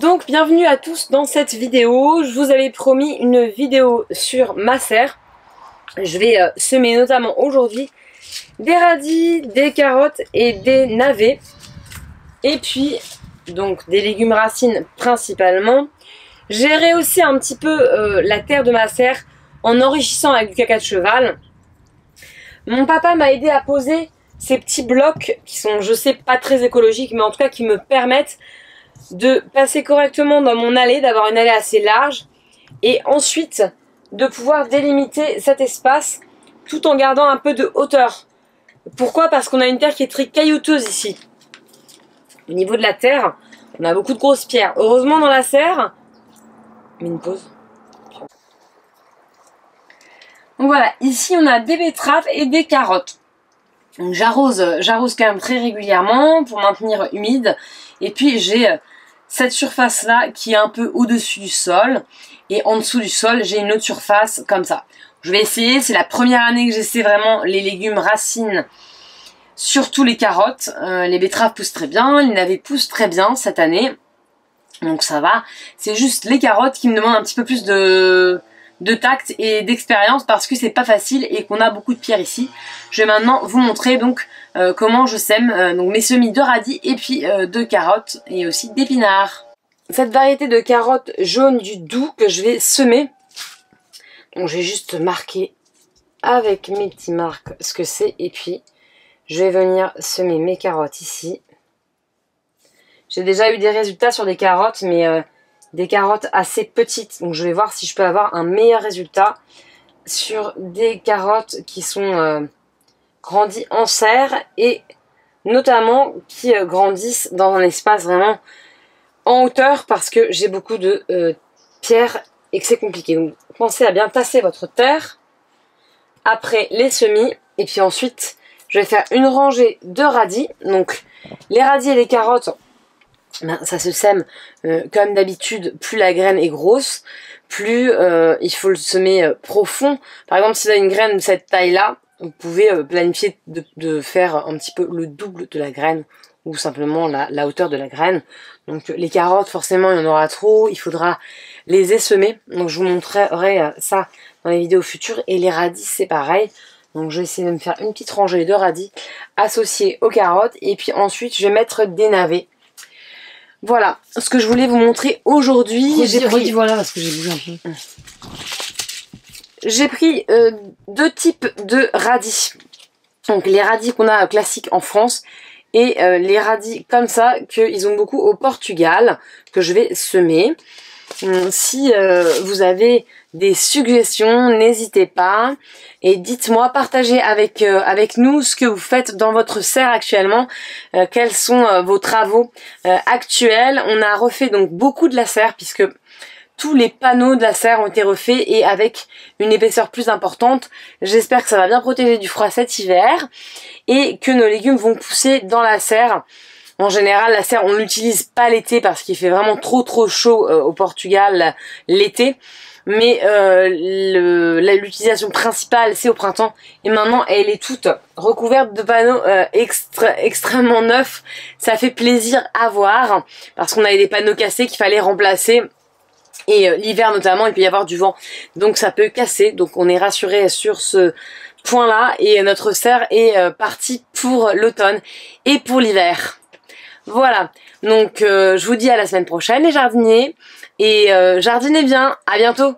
Donc bienvenue à tous dans cette vidéo. Je vous avais promis une vidéo sur ma serre. Je vais semer notamment aujourd'hui des radis, des carottes et des navets. Et puis donc des légumes racines principalement. Gérer aussi un petit peu la terre de ma serre en enrichissant avec du caca de cheval. Mon papa m'a aidé à poser ces petits blocs qui sont, je sais, pas très écologiques, mais en tout cas qui me permettent de passer correctement dans mon allée, d'avoir une allée assez large et ensuite de pouvoir délimiter cet espace tout en gardant un peu de hauteur. Pourquoi? Parce qu'on a une terre qui est très caillouteuse ici. Au niveau de la terre, on a beaucoup de grosses pierres. Heureusement dans la serre, mais une pause. Donc voilà, ici on a des betteraves et des carottes. Donc j'arrose quand même très régulièrement pour maintenir humide. Et puis j'ai cette surface là qui est un peu au-dessus du sol. Et en dessous du sol, j'ai une autre surface comme ça. Je vais essayer, c'est la première année que j'essaie vraiment les légumes racines, surtout les carottes. Les betteraves poussent très bien, les navets poussent très bien cette année. Donc ça va. C'est juste les carottes qui me demandent un petit peu plus de tact et d'expérience parce que c'est pas facile et qu'on a beaucoup de pierres ici. Je vais maintenant vous montrer donc comment je sème donc mes semis de radis et puis de carottes et aussi d'épinards. Cette variété de carottes jaunes du Doubs que je vais semer. Donc je vais juste marquer avec mes petits marques ce que c'est et puis je vais venir semer mes carottes ici. J'ai déjà eu des résultats sur des carottes mais des carottes assez petites, donc je vais voir si je peux avoir un meilleur résultat sur des carottes qui sont grandies en serre et notamment qui grandissent dans un espace vraiment en hauteur parce que j'ai beaucoup de pierres et que c'est compliqué. Donc pensez à bien tasser votre terre après les semis et puis ensuite je vais faire une rangée de radis. Donc les radis et les carottes, ben, ça se sème comme d'habitude. Plus la graine est grosse, plus il faut le semer profond. Par exemple, si vous avez une graine de cette taille-là, vous pouvez planifier de faire un petit peu le double de la graine ou simplement la hauteur de la graine. Donc les carottes, forcément, il y en aura trop. Il faudra les essemer. Donc je vous montrerai ça dans les vidéos futures. Et les radis, c'est pareil. Donc je vais essayer de me faire une petite rangée de radis associés aux carottes. Et puis ensuite, je vais mettre des navets. Voilà ce que je voulais vous montrer aujourd'hui. Voilà parce que j'ai bougé un peu. J'ai pris deux types de radis. Donc les radis qu'on a classiques en France et les radis comme ça qu'ils ont beaucoup au Portugal que je vais semer. Si vous avez des suggestions, n'hésitez pas et dites-moi, partagez avec nous ce que vous faites dans votre serre actuellement, quels sont vos travaux actuels. On a refait donc beaucoup de la serre puisque tous les panneaux de la serre ont été refaits et avec une épaisseur plus importante. J'espère que ça va bien protéger du froid cet hiver et que nos légumes vont pousser dans la serre. En général, la serre, on l'utilise pas l'été parce qu'il fait vraiment trop chaud au Portugal l'été. Mais l'utilisation principale, c'est au printemps. Et maintenant, elle est toute recouverte de panneaux extrêmement neufs. Ça fait plaisir à voir parce qu'on avait des panneaux cassés qu'il fallait remplacer. Et l'hiver notamment, il peut y avoir du vent. Donc ça peut casser. Donc on est rassuré sur ce point-là. Et notre serre est partie pour l'automne et pour l'hiver. Voilà, donc je vous dis à la semaine prochaine les jardiniers, et jardinez bien, à bientôt.